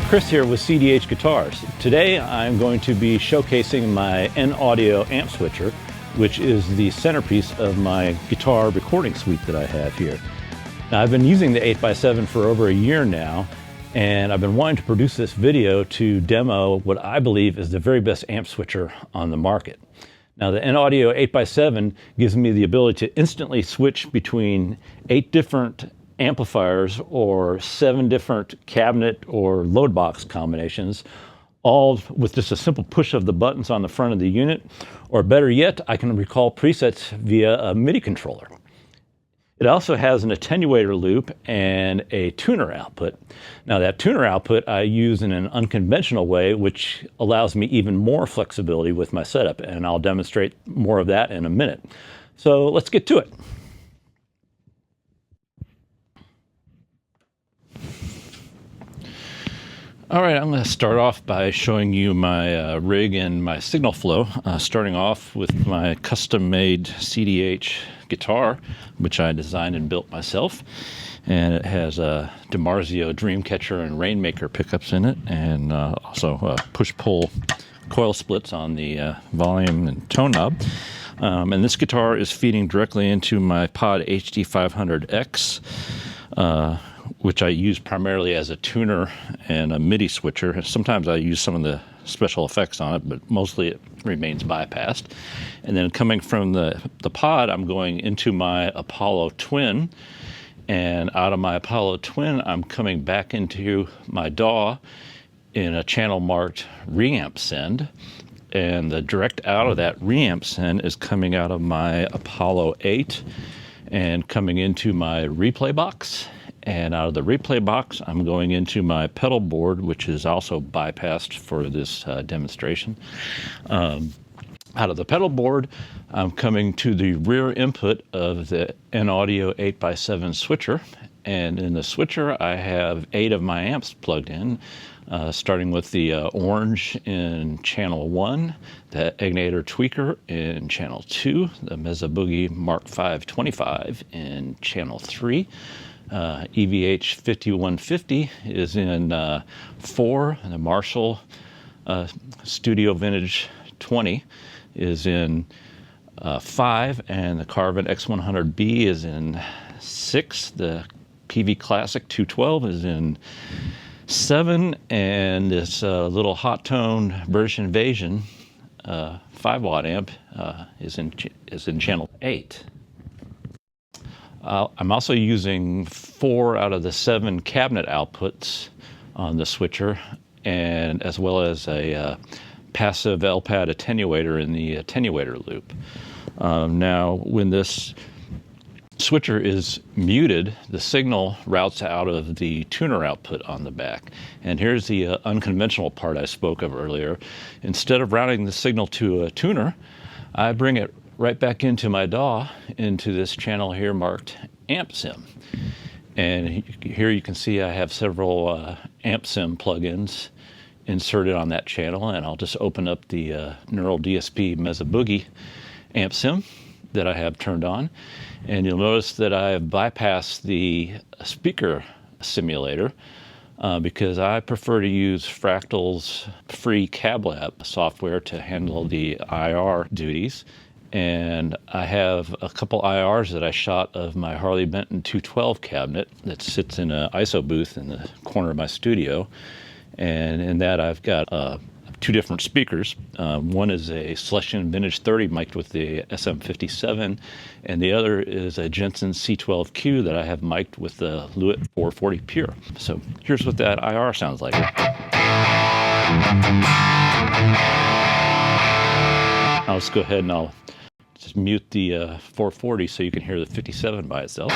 Chris here with CDH Guitars. Today I'm going to be showcasing my N-Audio amp switcher, which is the centerpiece of my guitar recording suite that I have here. Now, I've been using the 8x7 for over a year now, and I've been wanting to produce this video to demo what I believe is the very best amp switcher on the market. Now, the N-Audio 8x7 gives me the ability to instantly switch between 8 different amplifiers or 7 different cabinet or load box combinations, all with just a simple push of the buttons on the front of the unit, or better yet, I can recall presets via a Midi controller. It also has an attenuator loop and a tuner output. Now, that tuner output I use in an unconventional way, which allows me even more flexibility with my setup, and I'll demonstrate more of that in a minute. So let's get to it. All right, I'm going to start off by showing you my rig and my signal flow, starting off with my custom-made CDH guitar, which I designed and built myself. And it has a DiMarzio Dreamcatcher and Rainmaker pickups in it, and also push-pull coil splits on the volume and tone knob. And this guitar is feeding directly into my Pod HD500X, which I use primarily as a tuner and a Midi switcher. Sometimes I use some of the special effects on it, but mostly it remains bypassed. And then coming from the pod, I'm going into my Apollo Twin, and out of my Apollo Twin, I'm coming back into my DAW in a channel marked reamp send. And the direct out of that reamp send is coming out of my Apollo 8 and coming into my replay box. And out of the replay box, I'm going into my pedal board, which is also bypassed for this demonstration. Out of the pedal board, I'm coming to the rear input of the N-Audio 8x7 switcher. And in the switcher, I have 8 of my amps plugged in, starting with the orange in channel 1, the Egnator tweaker in channel 2, the Mesa Boogie Mark 525 in channel 3. EVH 5150 is in 4, and the Marshall Studio Vintage 20 is in 5, and the Carvin X100B is in 6. The Peavey Classic 212 is in 7, and this little hot tone British Invasion 5-watt amp is in channel 8. I'm also using 4 out of the 7 cabinet outputs on the switcher, and as well as a passive L-pad attenuator in the attenuator loop. Now, when this switcher is muted, the signal routes out of the tuner output on the back. And here's the unconventional part I spoke of earlier. Instead of routing the signal to a tuner, I bring it right back into my DAW, into this channel here marked Amp Sim. And here you can see I have several Amp Sim plugins inserted on that channel, and I'll just open up the Neural DSP Mesa Boogie Amp Sim that I have turned on. And you'll notice that I have bypassed the speaker simulator because I prefer to use Fractal's free CabLab software to handle the IR duties. And I have a couple IRs that I shot of my Harley Benton 212 cabinet that sits in an ISO booth in the corner of my studio. And in that I've got 2 different speakers. One is a Celestion Vintage 30 mic'd with the SM57, and the other is a Jensen C12Q that I have mic'd with the Lewitt 440 Pure. So here's what that IR sounds like. Now let's go ahead and I'll just mute the 440 so you can hear the 57 by itself.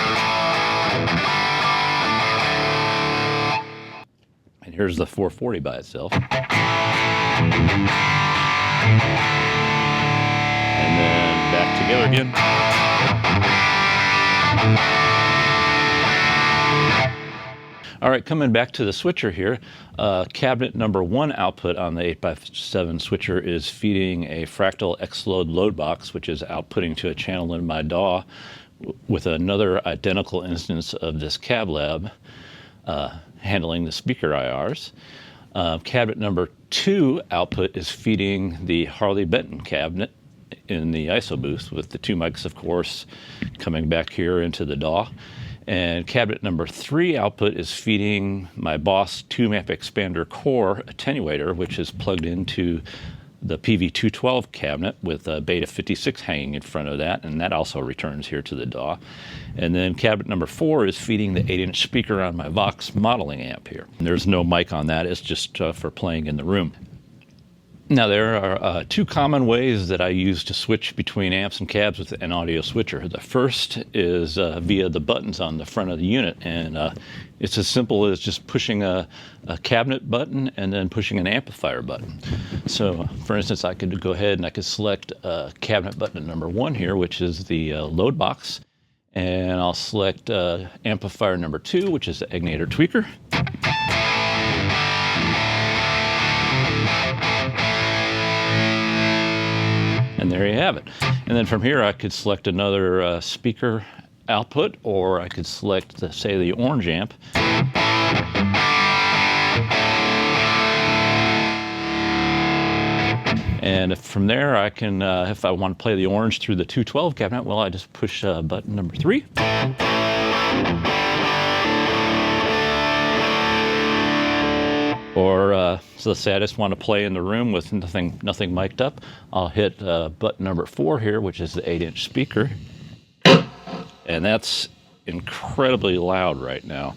And here's the 440 by itself. And then back together again. All right, coming back to the switcher here, cabinet number 1 output on the 8x7 switcher is feeding a Fractal X-Load load box, which is outputting to a channel in my DAW with another identical instance of this CabLab handling the speaker IRs. Cabinet number 2 output is feeding the Harley Benton cabinet in the ISO booth, with the 2 mics, of course, coming back here into the DAW. And cabinet number 3 output is feeding my Boss 2-map expander core attenuator, which is plugged into the Peavey 212 cabinet with a Beta 56 hanging in front of that, and that also returns here to the DAW. And then cabinet number 4 is feeding the 8-inch speaker on my Vox modeling amp here. And there's no mic on that, it's just for playing in the room. Now, there are 2 common ways that I use to switch between amps and cabs with an audio switcher. The first is via the buttons on the front of the unit, and it's as simple as just pushing a cabinet button and then pushing an amplifier button. So, for instance, I could go ahead and I could select cabinet button number 1 here, which is the load box, and I'll select amplifier number 2, which is the Egnator tweaker. And there you have it. And then from here, I could select another speaker output, or I could select, say, the orange amp. And from there, I can, if I want to play the orange through the 212 cabinet, well, I just push button number 3. Or, so let's say I just want to play in the room with nothing mic'd up. I'll hit button number 4 here, which is the 8-inch speaker. And that's incredibly loud right now.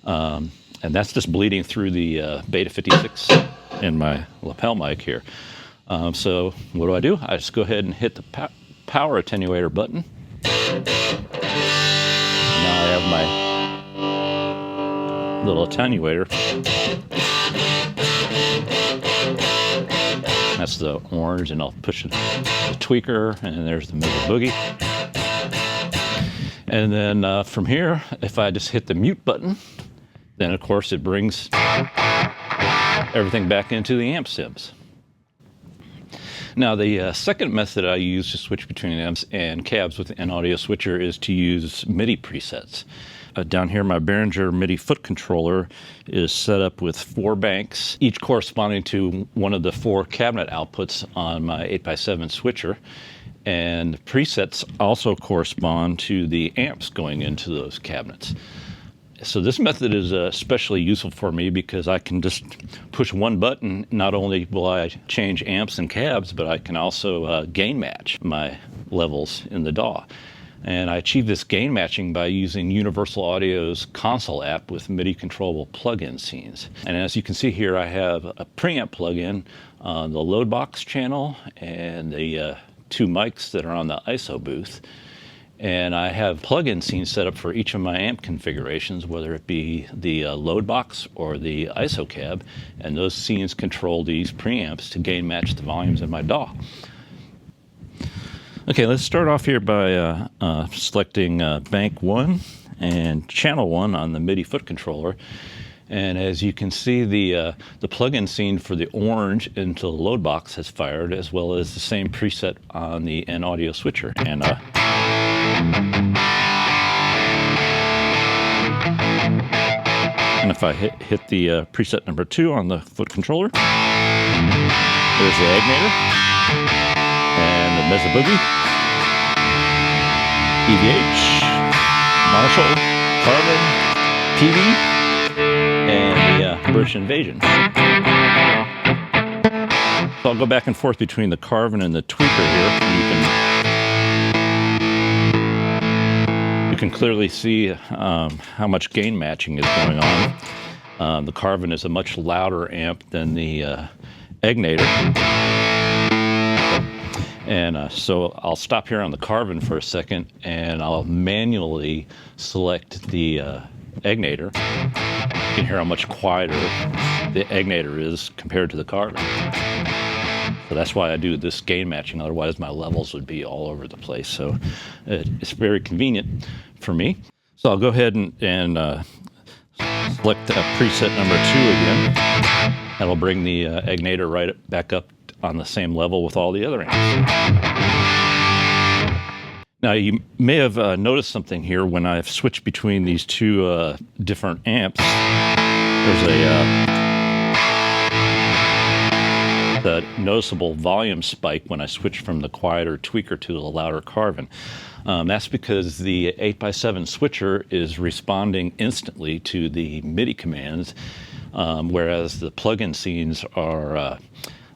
And that's just bleeding through the Beta 56 in my lapel mic here. So what do? I just go ahead and hit the power attenuator button. And now I have my little attenuator. That's the orange, and I'll push the tweaker, and there's the Midi boogie. And then from here, if I just hit the mute button, then of course it brings everything back into the amp sims. Now, the second method I use to switch between amps and cabs with an audio switcher is to use MIDI presets. Down here, my Behringer MIDI foot controller is set up with 4 banks, each corresponding to one of the 4 cabinet outputs on my 8x7 switcher. And the presets also correspond to the amps going into those cabinets. So this method is especially useful for me because I can just push one button. Not only will I change amps and cabs, but I can also gain match my levels in the DAW. And I achieve this gain matching by using Universal Audio's console app with MIDI controllable plug-in scenes. And as you can see here, I have a preamp plug-in on the load box channel and the 2 mics that are on the ISO booth. And I have plug-in scenes set up for each of my amp configurations, whether it be the load box or the ISO cab, and those scenes control these preamps to gain match the volumes in my DAW. Okay, let's start off here by selecting bank 1 and channel 1 on the MIDI foot controller. And as you can see, the plug-in scene for the orange into the load box has fired, as well as the same preset on the N audio switcher. And if I hit the preset number 2 on the foot controller, there's the Egnator and the Mesa Boogie, EVH, Marshall, Carvin, Peavey, and the British Invasion. So I'll go back and forth between the Carvin and the tweaker here. You can clearly see how much gain matching is going on. The Carvin is a much louder amp than the Egnator. And so I'll stop here on the Carvin for a second, and I'll manually select the Egnator. You can hear how much quieter the Egnator is compared to the Carvin. So that's why I do this gain matching, otherwise my levels would be all over the place. So it's very convenient for me. So I'll go ahead and select preset number 2 again. That'll bring the Egnator right back up on the same level with all the other amps. Now, you may have noticed something here when I've switched between these 2 different amps. There's a a noticeable volume spike when I switch from the quieter tweaker to the louder carbon. That's because the 8x7 switcher is responding instantly to the Midi commands, whereas the plug-in scenes are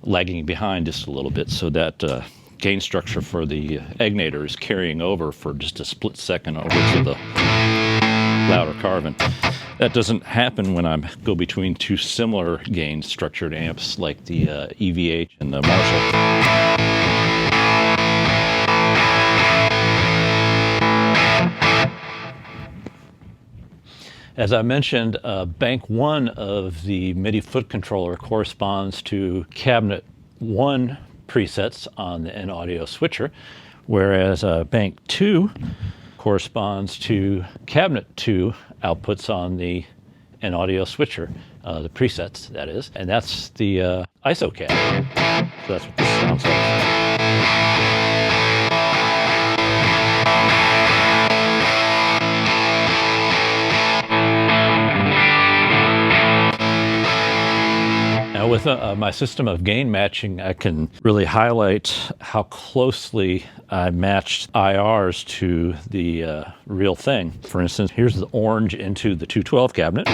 lagging behind just a little bit, so that gain structure for the egnator is carrying over for just a split second over to the louder carbon. That doesn't happen when I go between two similar gain structured amps like the EVH and the Marshall. As I mentioned, bank 1 of the MIDI foot controller corresponds to cabinet 1 presets on the N-Audio switcher, whereas bank 2 corresponds to cabinet 2 outputs on the N-Audio switcher, the presets, that is, and that's the ISO cab. So that's what this sounds like. Now with my system of gain matching, I can really highlight how closely I matched IRs to the real thing. For instance, here's the orange into the 212 cabinet.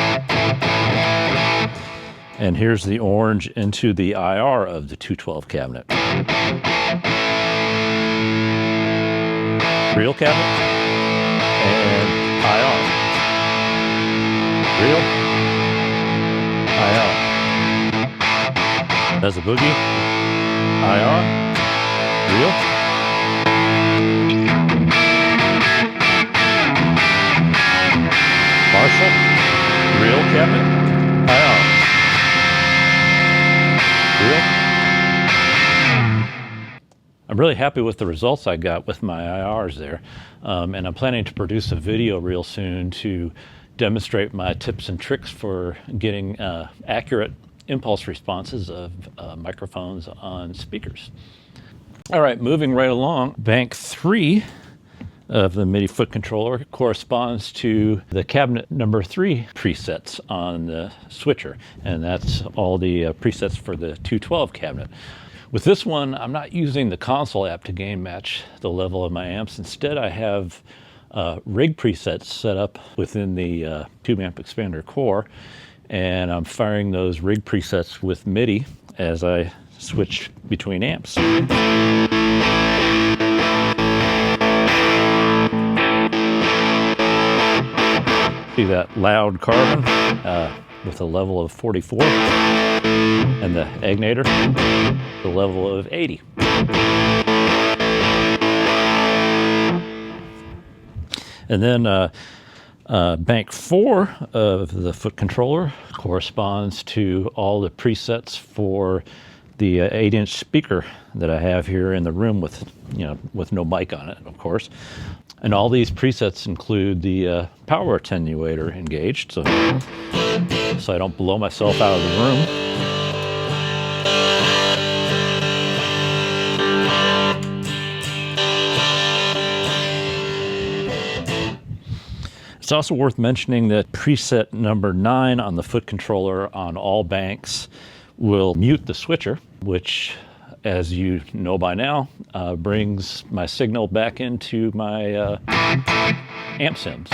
And here's the orange into the IR of the 212 cabinet. Real cabinet and IR. Real, IR. That's a boogie, IR, real. Marshall, real cabinet, IR, real. I'm really happy with the results I got with my IRs there, and I'm planning to produce a video real soon to demonstrate my tips and tricks for getting accurate impulse responses of microphones on speakers. All right, moving right along, bank 3 of the MIDI foot controller corresponds to the cabinet number 3 presets on the switcher, and that's all the presets for the 212 cabinet. With this one, I'm not using the console app to gain match the level of my amps. Instead, I have rig presets set up within the tube amp expander core, and I'm firing those rig presets with MIDI as I switch between amps. See that loud carbon with a level of 44, and the egnator, the level of 80. And then bank 4 of the foot controller corresponds to all the presets for the 8-inch speaker that I have here in the room with no mic on it, of course. And all these presets include the power attenuator engaged, so I don't blow myself out of the room. It's also worth mentioning that preset number 9 on the foot controller on all banks will mute the switcher, which, as you know by now, brings my signal back into my amp sims.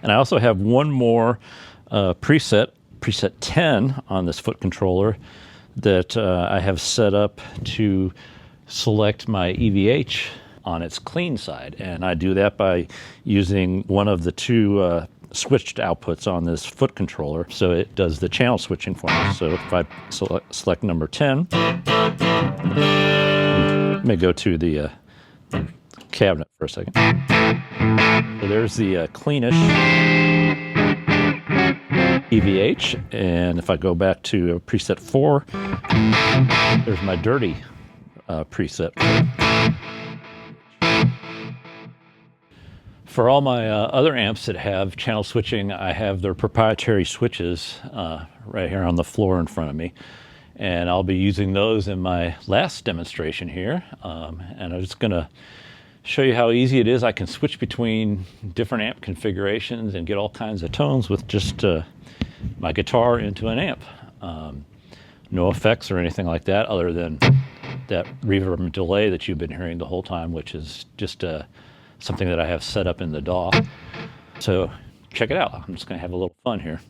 And I also have one more preset 10 on this foot controller that I have set up to select my EVH on its clean side, and I do that by using one of the two switched outputs on this foot controller, so it does the channel switching for me. So if I select number 10, let me go to the cabinet for a second. So there's the cleanish EVH, and if I go back to preset 4, there's my dirty preset. For all my other amps that have channel switching, I have their proprietary switches right here on the floor in front of me, and I'll be using those in my last demonstration here. And I'm just going to show you how easy it is. I can switch between different amp configurations and get all kinds of tones with just my guitar into an amp. No effects or anything like that other than that reverb and delay that you've been hearing the whole time, which is just something that I have set up in the DAW. So check it out. I'm just going to have a little fun here.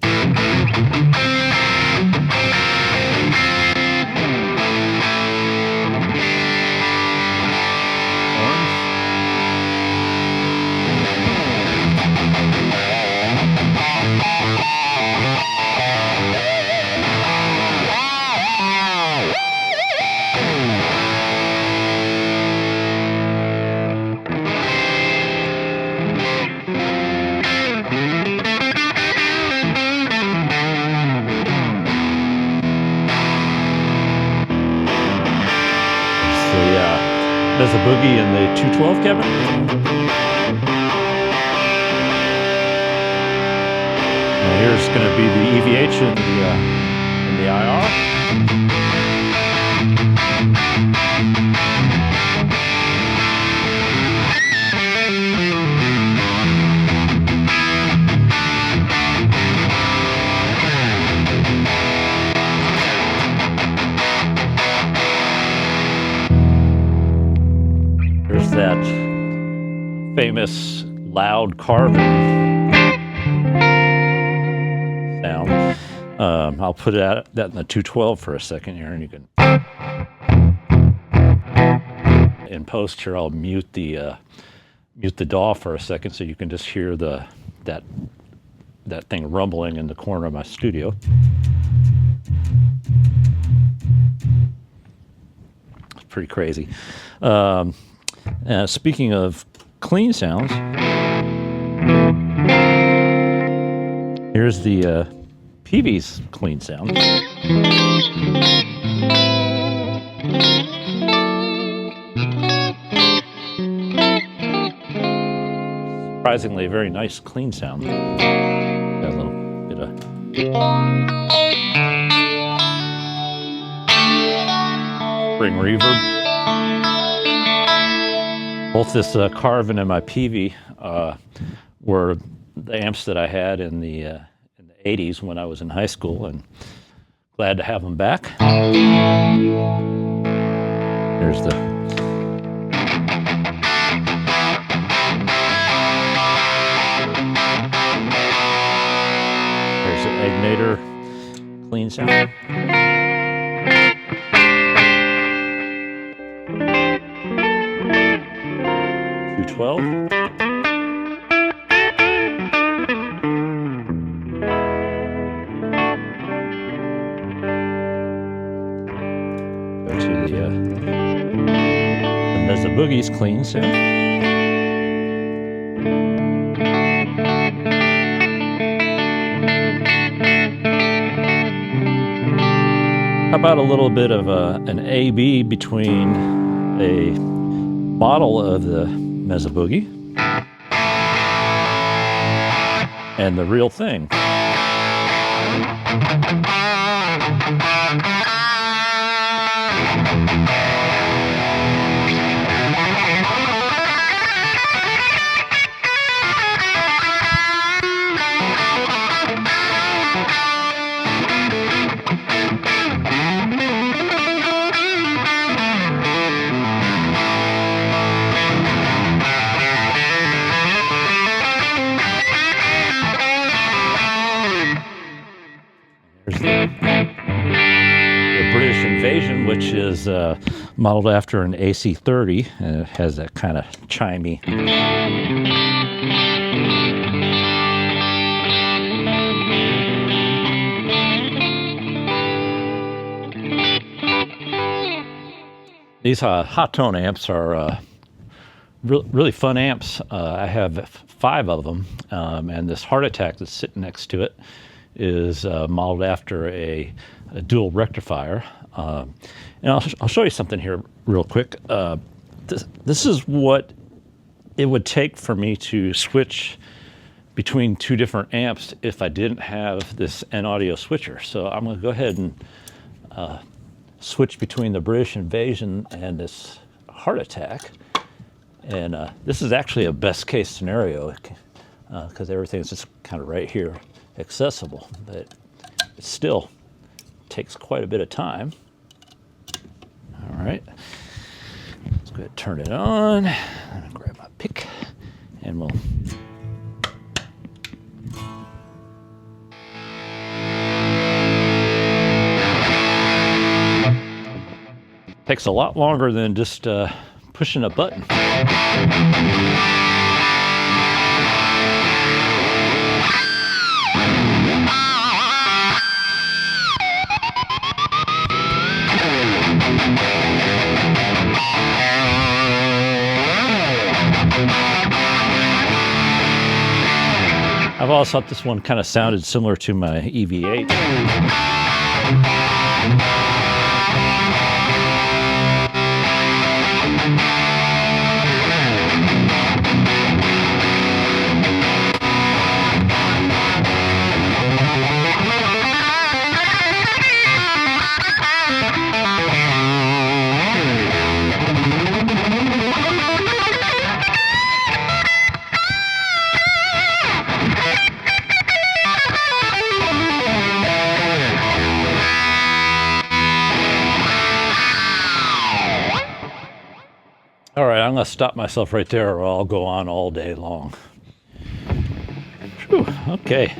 There's a boogie in the 212 Kevin. And here's going to be the EVH in the IR. There's that famous loud carving sound. I'll put that in the 212 for a second here, and you can. In post here, I'll mute the DAW for a second, so you can just hear that thing rumbling in the corner of my studio. It's pretty crazy. Speaking of clean sounds, here's the Peavey's clean sound. Surprisingly, a very nice clean sound. Got a little bit of spring reverb. Both this Carvin and my Peavey were the amps that I had in the 80s when I was in high school, and glad to have them back. There's the Agnator clean sound. 212. Go to the Mesa Boogie's clean sound. How about a little bit of an A-B between a model of the Mesa Boogie and the real thing? Which is modeled after an AC-30, and it has that kind of chimey. These hot tone amps are really fun amps. I have 5 of them, and this Heart Attack that's sitting next to it is modeled after a dual rectifier. And I'll show you something here real quick. This is what it would take for me to switch between 2 different amps if I didn't have this N-Audio switcher. So I'm going to go ahead and switch between the British Invasion and this Heart Attack. And this is actually a best case scenario because everything's just kind of right here accessible, but it still takes quite a bit of time. All right, let's go ahead and turn it on. I'm gonna grab my pick and we'll takes a lot longer than just pushing a button. I've always thought this one kind of sounded similar to my EV8. All right, I'm going to stop myself right there or I'll go on all day long. Whew, okay.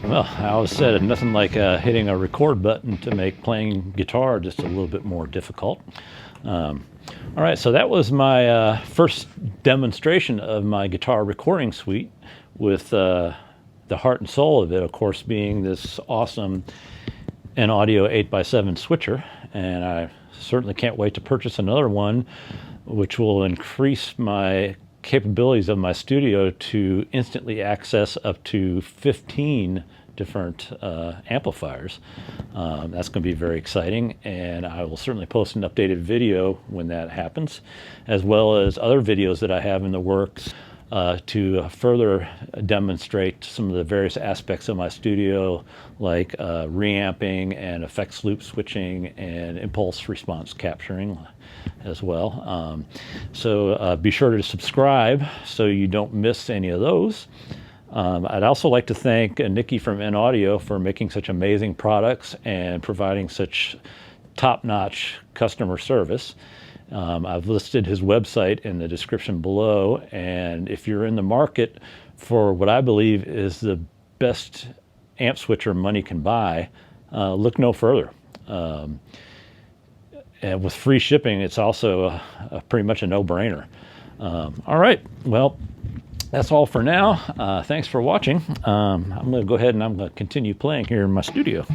Well, I always said nothing like hitting a record button to make playing guitar just a little bit more difficult. All right, so that was my first demonstration of my guitar recording suite with the heart and soul of it, of course, being this awesome N-Audio 8x7 switcher. And I certainly can't wait to purchase another one, which will increase my capabilities of my studio to instantly access up to 15 different amplifiers. That's going to be very exciting, and I will certainly post an updated video when that happens, as well as other videos that I have in the works to further demonstrate some of the various aspects of my studio, like reamping and effects loop switching and impulse response capturing as well. So be sure to subscribe so you don't miss any of those. I'd also like to thank Nikki from N-Audio for making such amazing products and providing such top-notch customer service. I've listed his website in the description below, and if you're in the market for what I believe is the best amp switcher money can buy, look no further. And with free shipping, it's also pretty much a no-brainer. All right, well, that's all for now. Thanks for watching. I'm going to go ahead and I'm going to continue playing here in my studio.